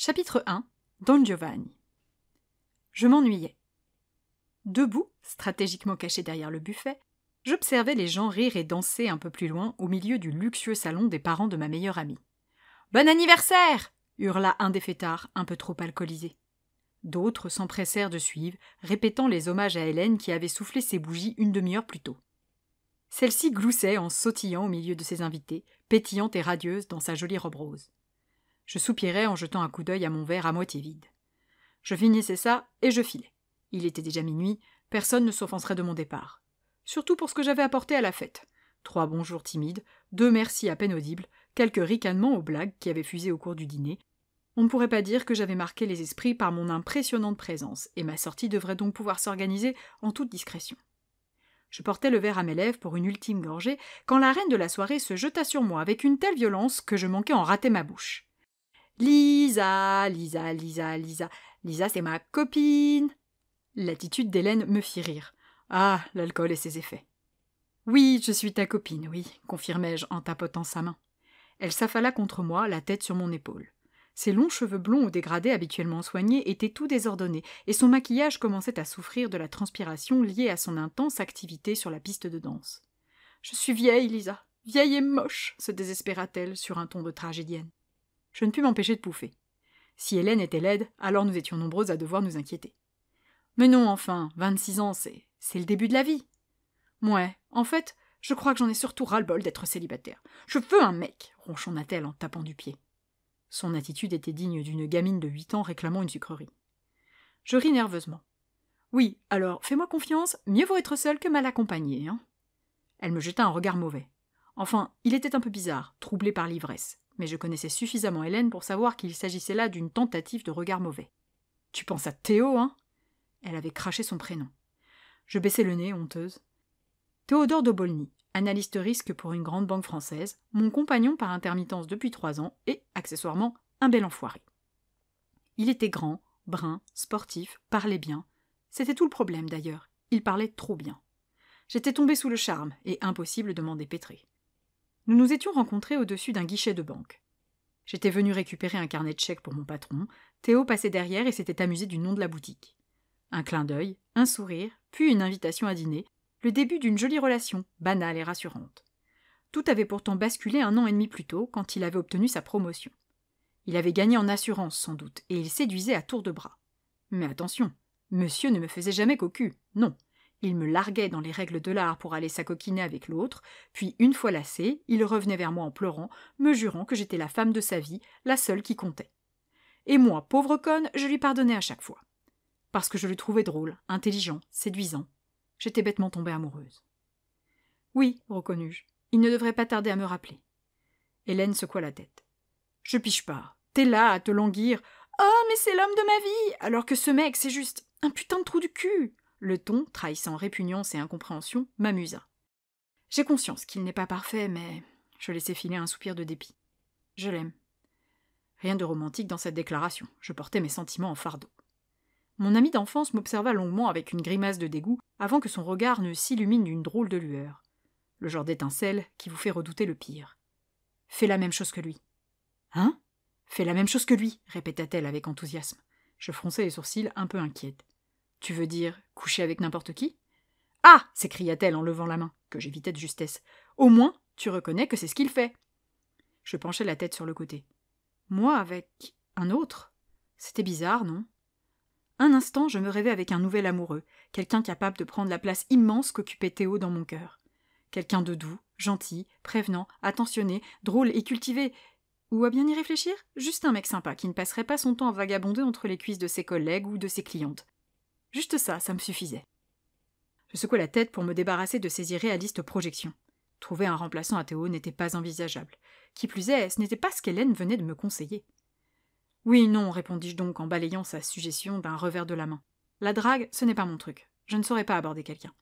Chapitre 1. Don Giovanni. Je m'ennuyais. Debout, stratégiquement caché derrière le buffet, j'observais les gens rire et danser un peu plus loin au milieu du luxueux salon des parents de ma meilleure amie. « Bon anniversaire !» hurla un des fêtards un peu trop alcoolisé. D'autres s'empressèrent de suivre, répétant les hommages à Hélène qui avait soufflé ses bougies une demi-heure plus tôt. Celle-ci gloussait en sautillant au milieu de ses invités, pétillante et radieuse dans sa jolie robe rose. Je soupirais en jetant un coup d'œil à mon verre à moitié vide. Je finissais ça et je filais. Il était déjà minuit, personne ne s'offenserait de mon départ. Surtout pour ce que j'avais apporté à la fête. 3 bonjours timides, 2 merci à peine audibles, quelques ricanements aux blagues qui avaient fusé au cours du dîner. On ne pourrait pas dire que j'avais marqué les esprits par mon impressionnante présence, et ma sortie devrait donc pouvoir s'organiser en toute discrétion. Je portais le verre à mes lèvres pour une ultime gorgée, quand la reine de la soirée se jeta sur moi avec une telle violence que je manquais en rater ma bouche. « Lisa, Lisa, Lisa, Lisa, Lisa, c'est ma copine !» L'attitude d'Hélène me fit rire. Ah, l'alcool et ses effets. « Oui, je suis ta copine, oui, » confirmai-je en tapotant sa main. Elle s'affala contre moi, la tête sur mon épaule. Ses longs cheveux blonds ou dégradés habituellement soignés étaient tout désordonnés, et son maquillage commençait à souffrir de la transpiration liée à son intense activité sur la piste de danse. « Je suis vieille, Lisa, vieille et moche !» se désespéra-t-elle sur un ton de tragédienne. Je ne pus m'empêcher de pouffer. Si Hélène était laide, alors nous étions nombreuses à devoir nous inquiéter. Mais non, enfin, 26 ans, c'est le début de la vie. Ouais, en fait, je crois que j'en ai surtout ras-le-bol d'être célibataire. Je veux un mec, ronchonna-t-elle en tapant du pied. Son attitude était digne d'une gamine de 8 ans réclamant une sucrerie. Je ris nerveusement. Oui, alors, fais-moi confiance, mieux vaut être seule que mal accompagnée, hein. Elle me jeta un regard mauvais. Enfin, il était un peu bizarre, troublé par l'ivresse. Mais je connaissais suffisamment Hélène pour savoir qu'il s'agissait là d'une tentative de regard mauvais. « Tu penses à Théo, hein ?» Elle avait craché son prénom. Je baissai le nez, honteuse. Théodore Dobolny, analyste risque pour une grande banque française, mon compagnon par intermittence depuis 3 ans et, accessoirement, un bel enfoiré. Il était grand, brun, sportif, parlait bien. C'était tout le problème d'ailleurs, il parlait trop bien. J'étais tombée sous le charme et impossible de m'en dépêtrer. Nous nous étions rencontrés au-dessus d'un guichet de banque. J'étais venue récupérer un carnet de chèques pour mon patron. Théo passait derrière et s'était amusé du nom de la boutique. Un clin d'œil, un sourire, puis une invitation à dîner, le début d'une jolie relation, banale et rassurante. Tout avait pourtant basculé 1 an et demi plus tôt, quand il avait obtenu sa promotion. Il avait gagné en assurance, sans doute, et il séduisait à tour de bras. Mais attention, monsieur ne me faisait jamais cocu, non. Il me larguait dans les règles de l'art pour aller s'acoquiner avec l'autre, puis, une fois lassé, il revenait vers moi en pleurant, me jurant que j'étais la femme de sa vie, la seule qui comptait. Et moi, pauvre conne, je lui pardonnais à chaque fois. Parce que je le trouvais drôle, intelligent, séduisant. J'étais bêtement tombée amoureuse. Oui, reconnus-je, il ne devrait pas tarder à me rappeler. Hélène secoua la tête. Je piche pas. T'es là à te languir. Oh, mais c'est l'homme de ma vie, alors que ce mec, c'est juste un putain de trou du cul. Le ton, trahissant répugnance et incompréhension, m'amusa. J'ai conscience qu'il n'est pas parfait, mais je laissai filer un soupir de dépit. Je l'aime. Rien de romantique dans cette déclaration. Je portais mes sentiments en fardeau. Mon ami d'enfance m'observa longuement avec une grimace de dégoût avant que son regard ne s'illumine d'une drôle de lueur. Le genre d'étincelle qui vous fait redouter le pire. Fais la même chose que lui. Hein ? Fais la même chose que lui, répéta-t-elle avec enthousiasme. Je fronçai les sourcils un peu inquiète. Tu veux dire coucher avec n'importe qui ? Ah ! S'écria-t-elle en levant la main, que j'évitais de justesse. Au moins, tu reconnais que c'est ce qu'il fait. Je penchai la tête sur le côté. Moi avec un autre ? C'était bizarre, non ? Un instant, je me rêvais avec un nouvel amoureux, quelqu'un capable de prendre la place immense qu'occupait Théo dans mon cœur. Quelqu'un de doux, gentil, prévenant, attentionné, drôle et cultivé. Ou à bien y réfléchir, juste un mec sympa qui ne passerait pas son temps à vagabonder entre les cuisses de ses collègues ou de ses clientes. Juste ça, ça me suffisait. Je secouai la tête pour me débarrasser de ces irréalistes projections. Trouver un remplaçant à Théo n'était pas envisageable. Qui plus est, ce n'était pas ce qu'Hélène venait de me conseiller. Oui, non, répondis-je donc en balayant sa suggestion d'un revers de la main. La drague, ce n'est pas mon truc. Je ne saurais pas aborder quelqu'un.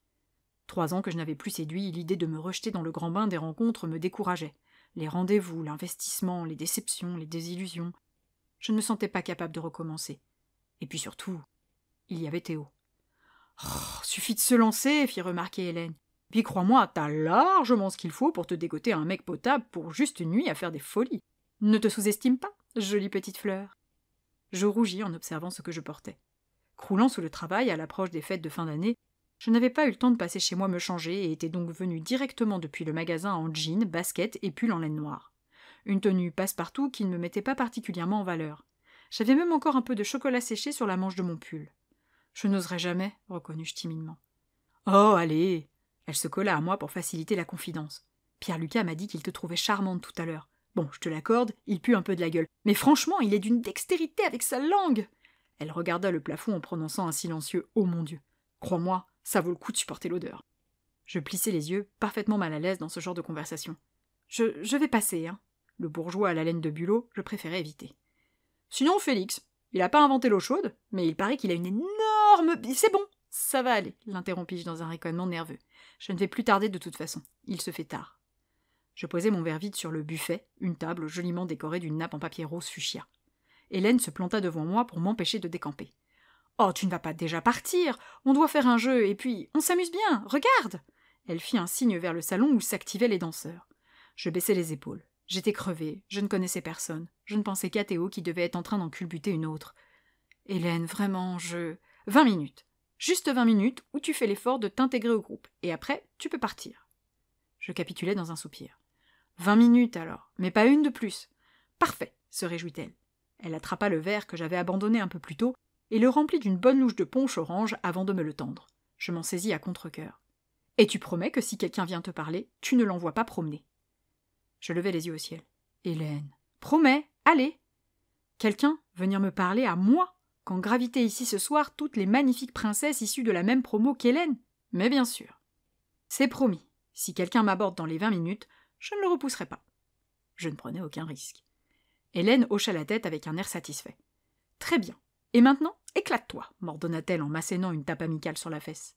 3 ans que je n'avais plus séduit, l'idée de me rejeter dans le grand bain des rencontres me décourageait. Les rendez-vous, l'investissement, les déceptions, les désillusions. Je ne me sentais pas capable de recommencer. Et puis surtout, il y avait Théo. Oh, suffit de se lancer, fit remarquer Hélène. Puis crois-moi, t'as largement ce qu'il faut pour te dégoter un mec potable pour juste une nuit à faire des folies. Ne te sous-estime pas, jolie petite fleur. Je rougis en observant ce que je portais. Croulant sous le travail à l'approche des fêtes de fin d'année, je n'avais pas eu le temps de passer chez moi me changer et étais donc venu directement depuis le magasin en jean, basket et pull en laine noire. Une tenue passe-partout qui ne me mettait pas particulièrement en valeur. J'avais même encore un peu de chocolat séché sur la manche de mon pull. Je n'oserais jamais, reconnus-je timidement. Oh, allez! Elle se colla à moi pour faciliter la confidence. Pierre Lucas m'a dit qu'il te trouvait charmante tout à l'heure. Bon, je te l'accorde, il pue un peu de la gueule. Mais franchement, il est d'une dextérité avec sa langue! Elle regarda le plafond en prononçant un silencieux « Oh mon Dieu !» Crois-moi, ça vaut le coup de supporter l'odeur. Je plissai les yeux, parfaitement mal à l'aise dans ce genre de conversation. Je vais passer, hein. Le bourgeois à la laine de bulot, je préférais éviter. Sinon, Félix, il n'a pas inventé l'eau chaude, mais il paraît qu'il a une énorme... C'est bon, ça va aller, l'interrompis-je dans un ricanement nerveux. Je ne vais plus tarder de toute façon, il se fait tard. Je posai mon verre vide sur le buffet, une table joliment décorée d'une nappe en papier rose fuchsia. Hélène se planta devant moi pour m'empêcher de décamper. « Oh, tu ne vas pas déjà partir? On doit faire un jeu, et puis, on s'amuse bien, regarde !» Elle fit un signe vers le salon où s'activaient les danseurs. Je baissai les épaules. J'étais crevée, je ne connaissais personne. Je ne pensais qu'à Théo qui devait être en train d'en culbuter une autre. « Hélène, vraiment, 20 minutes. Juste 20 minutes où tu fais l'effort de t'intégrer au groupe, et après, tu peux partir. » Je capitulai dans un soupir. « 20 minutes alors, mais pas une de plus. »« Parfait, » se réjouit-elle. Elle attrapa le verre que j'avais abandonné un peu plus tôt et le remplit d'une bonne louche de punch orange avant de me le tendre. Je m'en saisis à contre-cœur. « Et tu promets que si quelqu'un vient te parler, tu ne l'envoies pas promener. » Je levai les yeux au ciel. « Hélène, promets, allez !»« Quelqu'un venir me parler à moi, quand gravitaient ici ce soir toutes les magnifiques princesses issues de la même promo qu'Hélène ? Mais bien sûr. C'est promis, si quelqu'un m'aborde dans les 20 minutes, je ne le repousserai pas. » Je ne prenais aucun risque. Hélène hocha la tête avec un air satisfait. « Très bien. Et maintenant, éclate-toi » m'ordonna-t-elle en m'assénant une tape amicale sur la fesse.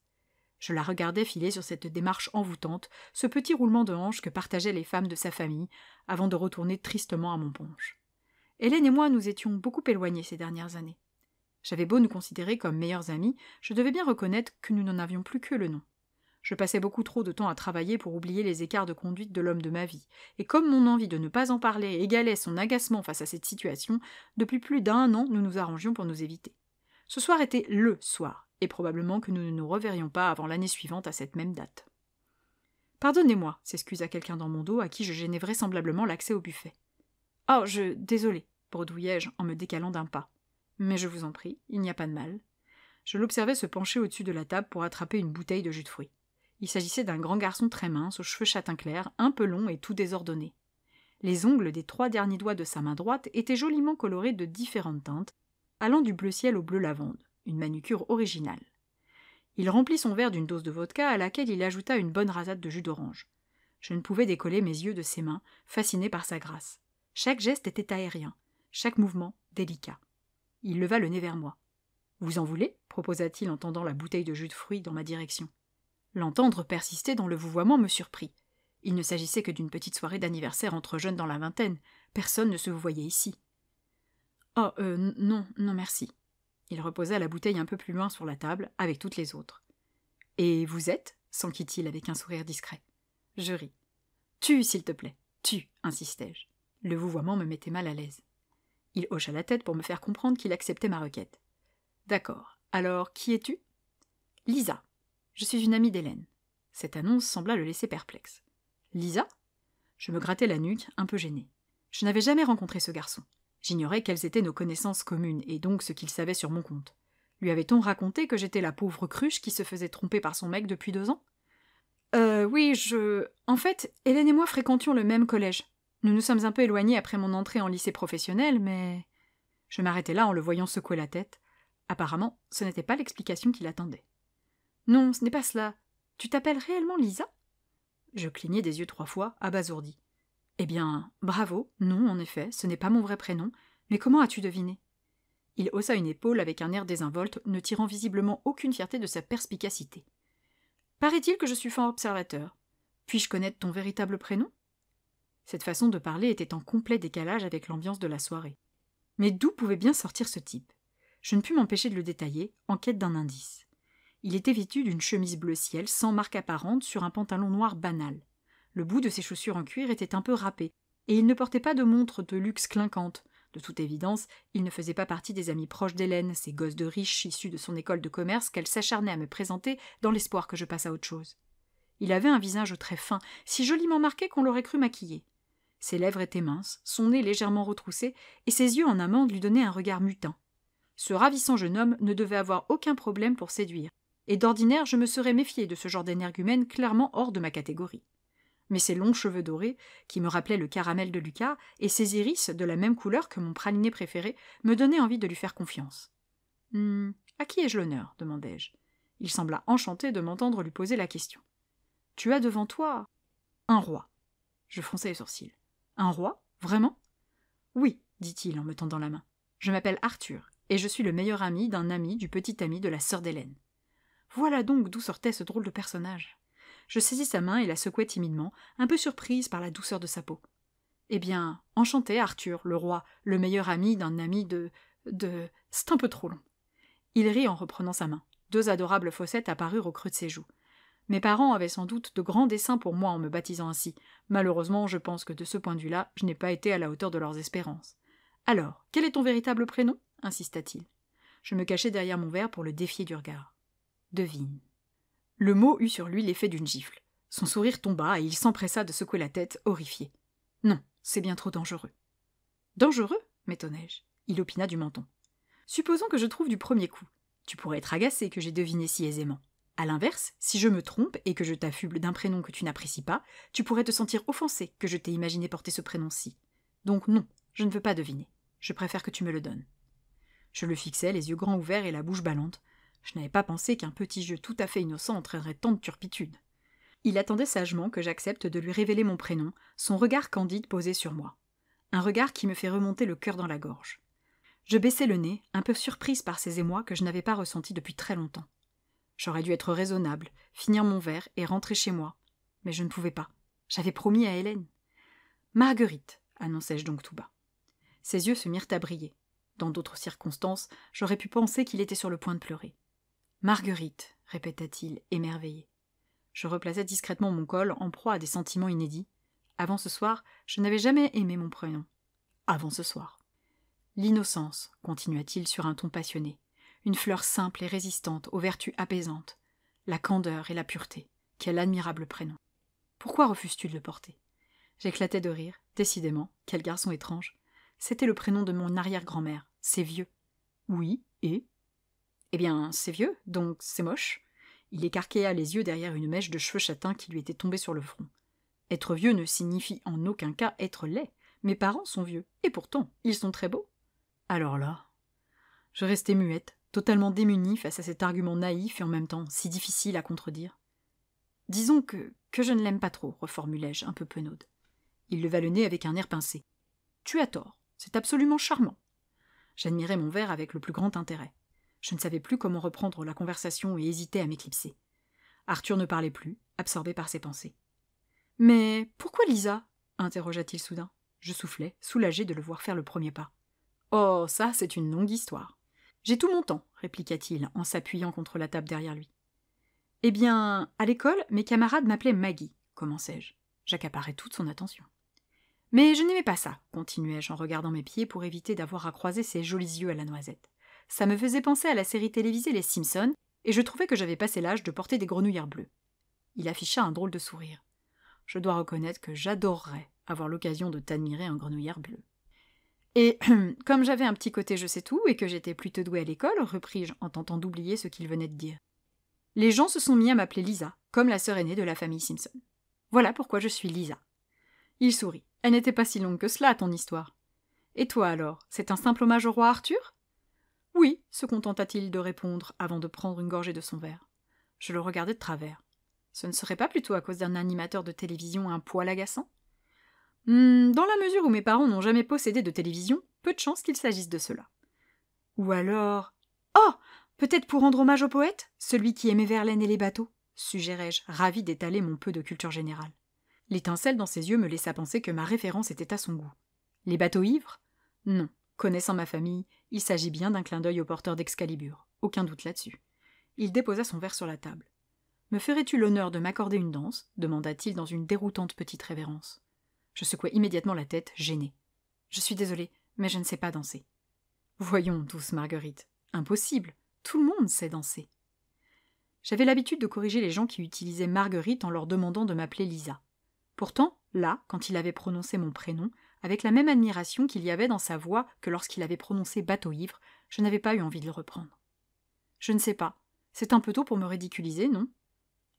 Je la regardais filer sur cette démarche envoûtante, ce petit roulement de hanche que partageaient les femmes de sa famille, avant de retourner tristement à mon punch. Hélène et moi nous étions beaucoup éloignés ces dernières années. J'avais beau nous considérer comme meilleurs amis, je devais bien reconnaître que nous n'en avions plus que le nom. Je passais beaucoup trop de temps à travailler pour oublier les écarts de conduite de l'homme de ma vie, et comme mon envie de ne pas en parler égalait son agacement face à cette situation, depuis plus d'1 an nous nous arrangions pour nous éviter. Ce soir était LE soir, et probablement que nous ne nous reverrions pas avant l'année suivante à cette même date. « Pardonnez-moi » s'excusa quelqu'un dans mon dos à qui je gênais vraisemblablement l'accès au buffet. « Oh, désolé » bredouillai-je en me décalant d'un pas. « Mais je vous en prie, il n'y a pas de mal. » Je l'observais se pencher au-dessus de la table pour attraper une bouteille de jus de fruits. Il s'agissait d'un grand garçon très mince, aux cheveux châtain clair, un peu longs et tout désordonnés. Les ongles des 3 derniers doigts de sa main droite étaient joliment colorés de différentes teintes, allant du bleu ciel au bleu lavande, une manucure originale. Il remplit son verre d'une dose de vodka à laquelle il ajouta une bonne rasade de jus d'orange. Je ne pouvais décoller mes yeux de ses mains, fasciné par sa grâce. Chaque geste était aérien, chaque mouvement délicat. Il leva le nez vers moi. « Vous en voulez » proposa-t-il en tendant la bouteille de jus de fruits dans ma direction. L'entendre persister dans le vouvoiement me surprit. Il ne s'agissait que d'une petite soirée d'anniversaire entre jeunes dans la vingtaine. Personne ne se vouvoyait ici. « Oh, non, merci. » Il reposa la bouteille un peu plus loin sur la table, avec toutes les autres. « Et vous êtes » s'enquit-il avec un sourire discret. Je ris. « Tu, s'il te plaît, tu » insistai-je. Le vouvoiement me mettait mal à l'aise. Il hocha la tête pour me faire comprendre qu'il acceptait ma requête. « D'accord. Alors, qui es-tu »« Lisa. Je suis une amie d'Hélène. » Cette annonce sembla le laisser perplexe. « Lisa ?» Je me grattais la nuque, un peu gênée. Je n'avais jamais rencontré ce garçon. J'ignorais quelles étaient nos connaissances communes, et donc ce qu'il savait sur mon compte. Lui avait-on raconté que j'étais la pauvre cruche qui se faisait tromper par son mec depuis 2 ans ? Oui, En fait, Hélène et moi fréquentions le même collège. Nous nous sommes un peu éloignés après mon entrée en lycée professionnel, mais... Je m'arrêtai là en le voyant secouer la tête. Apparemment, ce n'était pas l'explication qu'il attendait. « Non, ce n'est pas cela. Tu t'appelles réellement Lisa ?» Je clignai des yeux 3 fois, abasourdi. « Eh bien, bravo, non, en effet, ce n'est pas mon vrai prénom, mais comment as-tu deviné ?» Il haussa une épaule avec un air désinvolte, ne tirant visiblement aucune fierté de sa perspicacité. « Paraît-il que je suis fin observateur. Puis-je connaître ton véritable prénom ?» Cette façon de parler était en complet décalage avec l'ambiance de la soirée. Mais d'où pouvait bien sortir ce type ? Je ne pus m'empêcher de le détailler, en quête d'un indice. Il était vêtu d'une chemise bleu ciel, sans marque apparente, sur un pantalon noir banal. Le bout de ses chaussures en cuir était un peu râpé, et il ne portait pas de montre de luxe clinquante, De toute évidence, il ne faisait pas partie des amis proches d'Hélène, ces gosses de riches issus de son école de commerce qu'elle s'acharnait à me présenter dans l'espoir que je passe à autre chose. Il avait un visage très fin, si joliment marqué qu'on l'aurait cru maquillé. Ses lèvres étaient minces, son nez légèrement retroussé, et ses yeux en amande lui donnaient un regard mutin. Ce ravissant jeune homme ne devait avoir aucun problème pour séduire, et d'ordinaire je me serais méfiée de ce genre d'énergumène clairement hors de ma catégorie. Mais ses longs cheveux dorés, qui me rappelaient le caramel de Lucas, et ses iris, de la même couleur que mon praliné préféré, me donnaient envie de lui faire confiance. « À qui ai-je l'honneur » demandai-je. Il sembla enchanté de m'entendre lui poser la question. « Tu as devant toi un roi. » Je fronçai les sourcils. « Un roi ? Vraiment ?»« Oui, dit-il en me tendant la main. Je m'appelle Arthur, et je suis le meilleur ami d'un ami du petit ami de la sœur d'Hélène. » Voilà donc d'où sortait ce drôle de personnage. Je saisis sa main et la secouai timidement, un peu surprise par la douceur de sa peau. « Eh bien, enchanté, Arthur, le roi, le meilleur ami d'un ami de... C'est un peu trop long. » Il rit en reprenant sa main. 2 adorables fossettes apparurent au creux de ses joues. Mes parents avaient sans doute de grands desseins pour moi en me baptisant ainsi. Malheureusement, je pense que de ce point de vue-là, je n'ai pas été à la hauteur de leurs espérances. « Alors, quel est ton véritable prénom » insista-t-il. Je me cachai derrière mon verre pour le défier du regard. « Devine. » Le mot eut sur lui l'effet d'une gifle. Son sourire tomba et il s'empressa de secouer la tête, horrifié. « Non, c'est bien trop dangereux. »« Dangereux » m'étonnai-je. Il opina du menton. « Supposons que je trouve du premier coup. Tu pourrais être agacé que j'ai deviné si aisément. À l'inverse, si je me trompe et que je t'affuble d'un prénom que tu n'apprécies pas, tu pourrais te sentir offensé que je t'ai imaginé porter ce prénom-ci. Donc non, je ne veux pas deviner. Je préfère que tu me le donnes. » Je le fixais, les yeux grands ouverts et la bouche ballante. Je n'avais pas pensé qu'un petit jeu tout à fait innocent entraînerait tant de turpitude. Il attendait sagement que j'accepte de lui révéler mon prénom, son regard candide posé sur moi. Un regard qui me fait remonter le cœur dans la gorge. Je baissai le nez, un peu surprise par ces émois que je n'avais pas ressentis depuis très longtemps. J'aurais dû être raisonnable, finir mon verre et rentrer chez moi. Mais je ne pouvais pas. J'avais promis à Hélène. « Marguerite » annonçai-je donc tout bas. Ses yeux se mirent à briller. Dans d'autres circonstances, j'aurais pu penser qu'il était sur le point de pleurer. « Marguerite » répéta-t-il, émerveillé. Je replaçai discrètement mon col, en proie à des sentiments inédits. Avant ce soir, je n'avais jamais aimé mon prénom. Avant ce soir. « L'innocence » continua-t-il sur un ton passionné. « Une fleur simple et résistante aux vertus apaisantes. La candeur et la pureté. Quel admirable prénom. Pourquoi refuses-tu de le porter ?» J'éclatai de rire. Décidément, quel garçon étrange. C'était le prénom de mon arrière-grand-mère. C'est vieux. Oui, et ? Eh bien, c'est vieux, donc c'est moche. Il écarquilla les yeux derrière une mèche de cheveux châtains qui lui était tombée sur le front. Être vieux ne signifie en aucun cas être laid. Mes parents sont vieux, et pourtant, ils sont très beaux. Alors là, je restai muette, totalement démunie face à cet argument naïf et en même temps si difficile à contredire. « Disons que je ne l'aime pas trop, reformulai-je, un peu penaude. Il leva le nez avec un air pincé. « Tu as tort, c'est absolument charmant. » J'admirais mon verre avec le plus grand intérêt. Je ne savais plus comment reprendre la conversation et hésitais à m'éclipser. Arthur ne parlait plus, absorbé par ses pensées. « Mais pourquoi Lisa » interrogea-t-il soudain. Je soufflai, soulagé de le voir faire le premier pas. « Oh, ça, c'est une longue histoire. »« J'ai tout mon temps, » répliqua-t-il en s'appuyant contre la table derrière lui. « Eh bien, à l'école, mes camarades m'appelaient Maggie, » commençai-je. J'accaparai toute son attention. « Mais je n'aimais pas ça, » continuai-je en regardant mes pieds pour éviter d'avoir à croiser ses jolis yeux à la noisette. Ça me faisait penser à la série télévisée Les Simpsons, et je trouvais que j'avais passé l'âge de porter des grenouillères bleues. Il afficha un drôle de sourire. Je dois reconnaître que j'adorerais avoir l'occasion de t'admirer en grenouillère bleue. Et comme j'avais un petit côté je sais tout et que j'étais plutôt douée à l'école, repris-je en tentant d'oublier ce qu'il venait de dire. Les gens se sont mis à m'appeler Lisa, comme la sœur aînée de la famille Simpson. Voilà pourquoi je suis Lisa. Il sourit. Elle n'était pas si longue que cela, ton histoire. Et toi alors, c'est un simple hommage au roi Arthur ? Oui, se contenta-t-il de répondre avant de prendre une gorgée de son verre. Je le regardais de travers. Ce ne serait pas plutôt à cause d'un animateur de télévision un poil agaçant ? Dans la mesure où mes parents n'ont jamais possédé de télévision, peu de chance qu'il s'agisse de cela. Ou alors... Oh ! Peut-être pour rendre hommage au poète, celui qui aimait Verlaine et les bateaux, suggérai-je, ravi d'étaler mon peu de culture générale. L'étincelle dans ses yeux me laissa penser que ma référence était à son goût. Les bateaux ivres ? Non. Connaissant ma famille, il s'agit bien d'un clin d'œil au porteur d'Excalibur. Aucun doute là-dessus. Il déposa son verre sur la table. « Me ferais-tu l'honneur de m'accorder une danse » demanda-t-il dans une déroutante petite révérence. Je secouai immédiatement la tête, gênée. « Je suis désolée, mais je ne sais pas danser. Voyons, douce Marguerite, impossible, tout le monde sait danser. J'avais l'habitude de corriger les gens qui utilisaient Marguerite en leur demandant de m'appeler Lisa. Pourtant, là, quand il avait prononcé mon prénom, avec la même admiration qu'il y avait dans sa voix que lorsqu'il avait prononcé bateau-ivre, je n'avais pas eu envie de le reprendre. Je ne sais pas, c'est un peu tôt pour me ridiculiser, non ?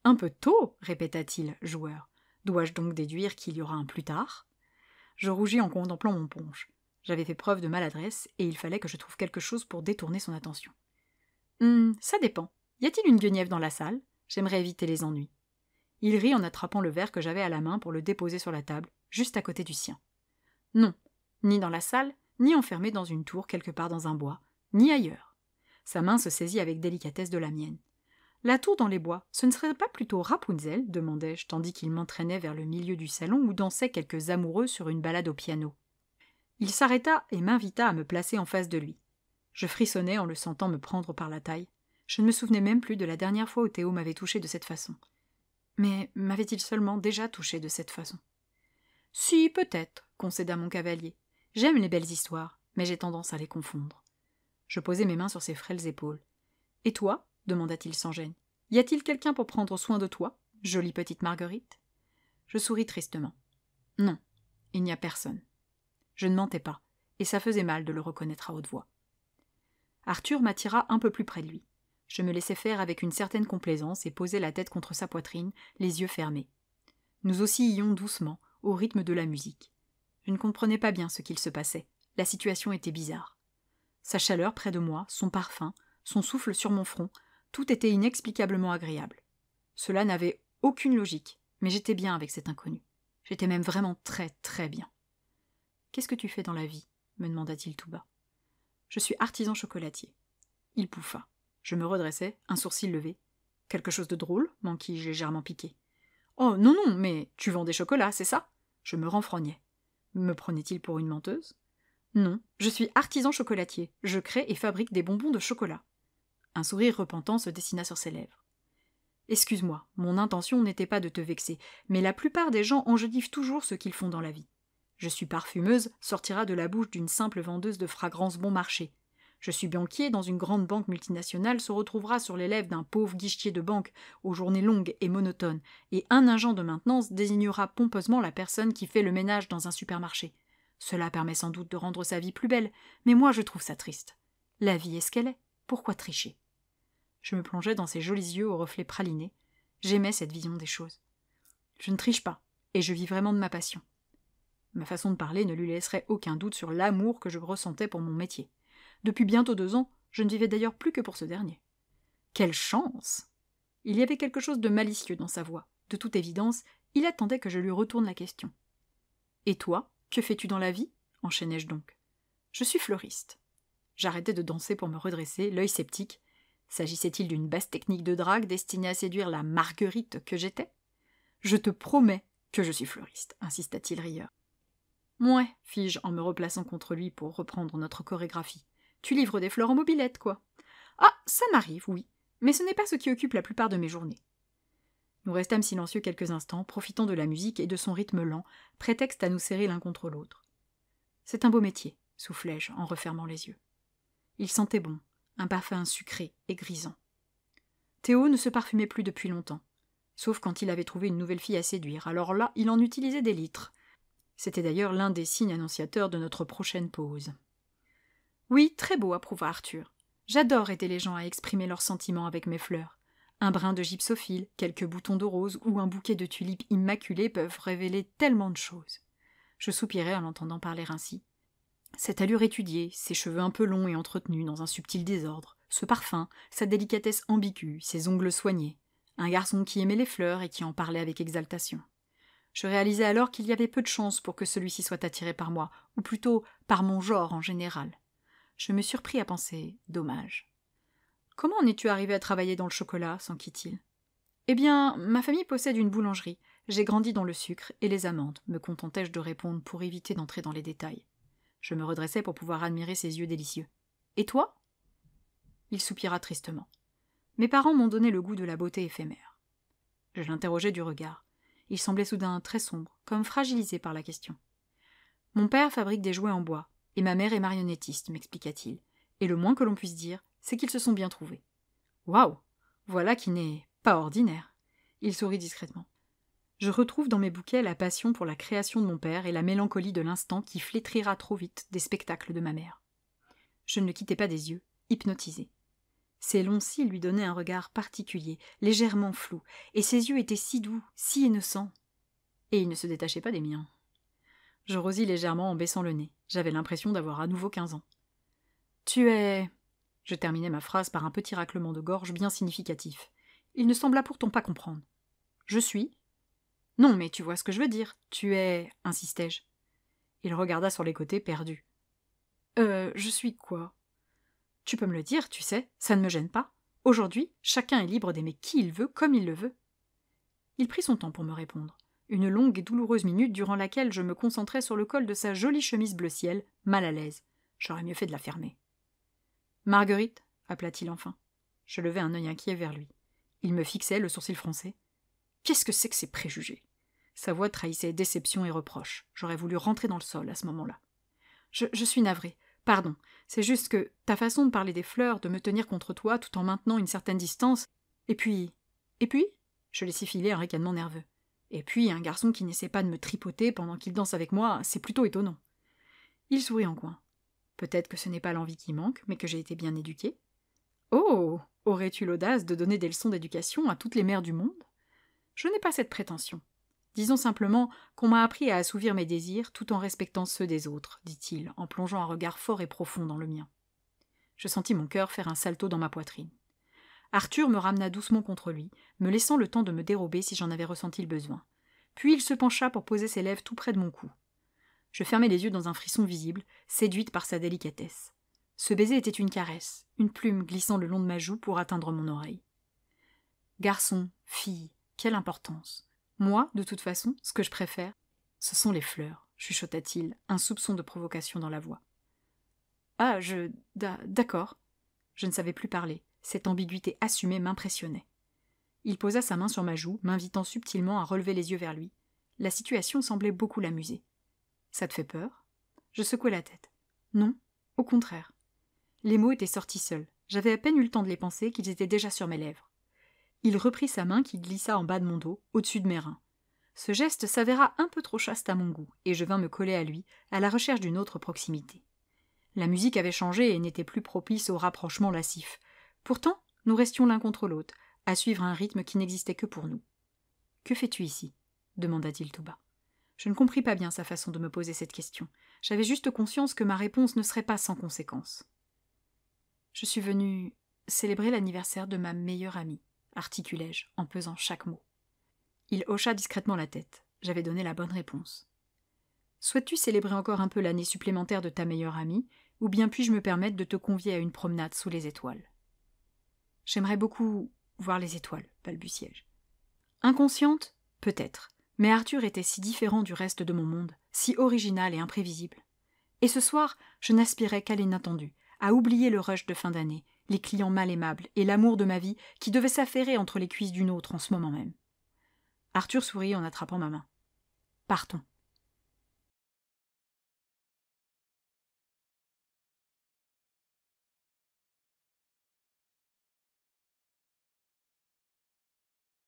Un peu tôt, répéta-t-il, joueur. Dois-je donc déduire qu'il y aura un plus tard ? Je rougis en contemplant mon punch. J'avais fait preuve de maladresse et il fallait que je trouve quelque chose pour détourner son attention. Ça dépend. Y a-t-il une guenièvre dans la salle ? J'aimerais éviter les ennuis. Il rit en attrapant le verre que j'avais à la main pour le déposer sur la table, juste à côté du sien. Non, ni dans la salle, ni enfermé dans une tour quelque part dans un bois, ni ailleurs. Sa main se saisit avec délicatesse de la mienne. La tour dans les bois, ce ne serait pas plutôt Rapunzel ? Demandai-je, tandis qu'il m'entraînait vers le milieu du salon où dansaient quelques amoureux sur une balade au piano. Il s'arrêta et m'invita à me placer en face de lui. Je frissonnais en le sentant me prendre par la taille. Je ne me souvenais même plus de la dernière fois où Théo m'avait touché de cette façon. Mais m'avait-il seulement déjà touché de cette façon ? Si, peut-être, concéda mon cavalier. J'aime les belles histoires, mais j'ai tendance à les confondre. Je posai mes mains sur ses frêles épaules. Et toi ? Demanda-t-il sans gêne. Y a-t-il quelqu'un pour prendre soin de toi, jolie petite Marguerite ? Je souris tristement. Non, il n'y a personne. Je ne mentais pas, et ça faisait mal de le reconnaître à haute voix. Arthur m'attira un peu plus près de lui. Je me laissai faire avec une certaine complaisance et posai la tête contre sa poitrine, les yeux fermés. Nous oscillions doucement, au rythme de la musique. Je ne comprenais pas bien ce qu'il se passait. La situation était bizarre. Sa chaleur près de moi, son parfum, son souffle sur mon front, tout était inexplicablement agréable. Cela n'avait aucune logique, mais j'étais bien avec cet inconnu. J'étais même vraiment très, très bien. « Qu'est-ce que tu fais dans la vie ?» me demanda-t-il tout bas. « Je suis artisan chocolatier. » Il pouffa. Je me redressai, un sourcil levé. « Quelque chose de drôle ?» m'enquis-je légèrement piqué. « Oh, non, non, mais tu vends des chocolats, c'est ça ?» Je me renfrognai. Me prenait-il pour une menteuse ? « Non, je suis artisan chocolatier. Je crée et fabrique des bonbons de chocolat. » Un sourire repentant se dessina sur ses lèvres. « Excuse-moi, mon intention n'était pas de te vexer, mais la plupart des gens enjolivent toujours ce qu'ils font dans la vie. Je suis parfumeuse sortira de la bouche d'une simple vendeuse de fragrances bon marché. Je suis banquier dans une grande banque multinationale se retrouvera sur les lèvres d'un pauvre guichetier de banque aux journées longues et monotones, et un agent de maintenance désignera pompeusement la personne qui fait le ménage dans un supermarché. Cela permet sans doute de rendre sa vie plus belle, mais moi je trouve ça triste. La vie est ce qu'elle est. Pourquoi tricher ? Je me plongeais dans ses jolis yeux aux reflets pralinés. J'aimais cette vision des choses. Je ne triche pas, et je vis vraiment de ma passion. Ma façon de parler ne lui laisserait aucun doute sur l'amour que je ressentais pour mon métier. Depuis bientôt 2 ans, je ne vivais d'ailleurs plus que pour ce dernier. Quelle chance ! Il y avait quelque chose de malicieux dans sa voix. De toute évidence, il attendait que je lui retourne la question. « Et toi, que fais-tu dans la vie ?» enchaînai-je donc. « Je suis fleuriste. » J'arrêtai de danser pour me redresser, l'œil sceptique. S'agissait-il d'une basse technique de drague destinée à séduire la Marguerite que j'étais ? « Je te promets que je suis fleuriste, » insista-t-il rieur. « Mouais, fis-je en me replaçant contre lui pour reprendre notre chorégraphie. Tu livres des fleurs en mobilette, quoi. Ah, ça m'arrive, oui, mais ce n'est pas ce qui occupe la plupart de mes journées. » Nous restâmes silencieux quelques instants, profitant de la musique et de son rythme lent, prétexte à nous serrer l'un contre l'autre. « C'est un beau métier, » soufflai-je en refermant les yeux. Il sentait bon, un parfum sucré et grisant. Théo ne se parfumait plus depuis longtemps, sauf quand il avait trouvé une nouvelle fille à séduire, alors là, il en utilisait des litres. C'était d'ailleurs l'un des signes annonciateurs de notre prochaine pause. « Oui, très beau, » approuva Arthur. « J'adore aider les gens à exprimer leurs sentiments avec mes fleurs. Un brin de gypsophile, quelques boutons de rose ou un bouquet de tulipes immaculées peuvent révéler tellement de choses. » Je soupirai en l'entendant parler ainsi. Cette allure étudiée, ses cheveux un peu longs et entretenus dans un subtil désordre, ce parfum, sa délicatesse ambiguë, ses ongles soignés. Un garçon qui aimait les fleurs et qui en parlait avec exaltation. Je réalisai alors qu'il y avait peu de chance pour que celui-ci soit attiré par moi, ou plutôt par mon genre en général. Je me surpris à penser « dommage ». « Comment en es-tu arrivé à travailler dans le chocolat ?» s'enquit-il. « Eh bien, ma famille possède une boulangerie. J'ai grandi dans le sucre et les amandes, me contentai-je de répondre pour éviter d'entrer dans les détails. Je me redressai pour pouvoir admirer ses yeux délicieux. « Et toi ?» Il soupira tristement. Mes parents m'ont donné le goût de la beauté éphémère. Je l'interrogeai du regard. Il semblait soudain très sombre, comme fragilisé par la question. Mon père fabrique des jouets en bois, et ma mère est marionnettiste, m'expliqua-t-il. Et le moins que l'on puisse dire, c'est qu'ils se sont bien trouvés. Waouh! Voilà qui n'est pas ordinaire. Il sourit discrètement. Je retrouve dans mes bouquets la passion pour la création de mon père et la mélancolie de l'instant qui flétrira trop vite des spectacles de ma mère. Je ne le quittais pas des yeux, hypnotisé. Ses longs cils lui donnaient un regard particulier, légèrement flou, et ses yeux étaient si doux, si innocents. Et ils ne se détachaient pas des miens. Je rosis légèrement en baissant le nez. J'avais l'impression d'avoir à nouveau 15 ans. « Tu es… » Je terminai ma phrase par un petit raclement de gorge bien significatif. Il ne sembla pourtant pas comprendre. « Je suis ?» ?»« Non, mais tu vois ce que je veux dire. Tu es… » insistai-je. Il regarda sur les côtés, perdu. « je suis quoi ?»« Tu peux me le dire, tu sais, ça ne me gêne pas. Aujourd'hui, chacun est libre d'aimer qui il veut, comme il le veut. » Il prit son temps pour me répondre. Une longue et douloureuse minute durant laquelle je me concentrais sur le col de sa jolie chemise bleu ciel, mal à l'aise. J'aurais mieux fait de la fermer. « Marguerite » appela-t-il enfin. Je levai un œil inquiet vers lui. Il me fixait, le sourcil froncé. Qu'est-ce que c'est que ces préjugés ? Sa voix trahissait déception et reproche. J'aurais voulu rentrer dans le sol à ce moment-là. Je suis navrée. Pardon. C'est juste que ta façon de parler des fleurs, de me tenir contre toi tout en maintenant une certaine distance. Et puis… Je laissai filer un ricanement nerveux. Et puis, un garçon qui n'essaie pas de me tripoter pendant qu'il danse avec moi, c'est plutôt étonnant. Il sourit en coin. Peut-être que ce n'est pas l'envie qui manque, mais que j'ai été bien éduquée. Oh ! Aurais-tu l'audace de donner des leçons d'éducation à toutes les mères du monde ? Je n'ai pas cette prétention. Disons simplement qu'on m'a appris à assouvir mes désirs tout en respectant ceux des autres, dit-il, en plongeant un regard fort et profond dans le mien. Je sentis mon cœur faire un salto dans ma poitrine. Arthur me ramena doucement contre lui, me laissant le temps de me dérober si j'en avais ressenti le besoin. Puis il se pencha pour poser ses lèvres tout près de mon cou. Je fermai les yeux dans un frisson visible, séduite par sa délicatesse. Ce baiser était une caresse, une plume glissant le long de ma joue pour atteindre mon oreille. Garçon, fille, quelle importance. Moi, de toute façon, ce que je préfère, ce sont les fleurs, chuchota-t-il, un soupçon de provocation dans la voix. Ah, d'accord. Je ne savais plus parler. Cette ambiguïté assumée m'impressionnait. Il posa sa main sur ma joue, m'invitant subtilement à relever les yeux vers lui. La situation semblait beaucoup l'amuser. « Ça te fait peur ?» Je secouai la tête. « Non, au contraire. » Les mots étaient sortis seuls. J'avais à peine eu le temps de les penser qu'ils étaient déjà sur mes lèvres. Il reprit sa main qui glissa en bas de mon dos, au-dessus de mes reins. Ce geste s'avéra un peu trop chaste à mon goût, et je vins me coller à lui, à la recherche d'une autre proximité. La musique avait changé et n'était plus propice au rapprochement lascif. Pourtant, nous restions l'un contre l'autre, à suivre un rythme qui n'existait que pour nous. « Que fais-tu ici » demanda-t-il tout bas. Je ne compris pas bien sa façon de me poser cette question. J'avais juste conscience que ma réponse ne serait pas sans conséquence. « Je suis venue célébrer l'anniversaire de ma meilleure amie, articulai-je, en pesant chaque mot. Il hocha discrètement la tête. J'avais donné la bonne réponse. « Souhaites-tu célébrer encore un peu l'année supplémentaire de ta meilleure amie, ou bien puis-je me permettre de te convier à une promenade sous les étoiles ?» J'aimerais beaucoup voir les étoiles, balbutiai-je. Inconsciente, peut-être, mais Arthur était si différent du reste de mon monde, si original et imprévisible. Et ce soir, je n'aspirais qu'à l'inattendu, à oublier le rush de fin d'année, les clients mal aimables et l'amour de ma vie qui devait s'affairer entre les cuisses d'une autre en ce moment même. Arthur sourit en attrapant ma main. « Partons. »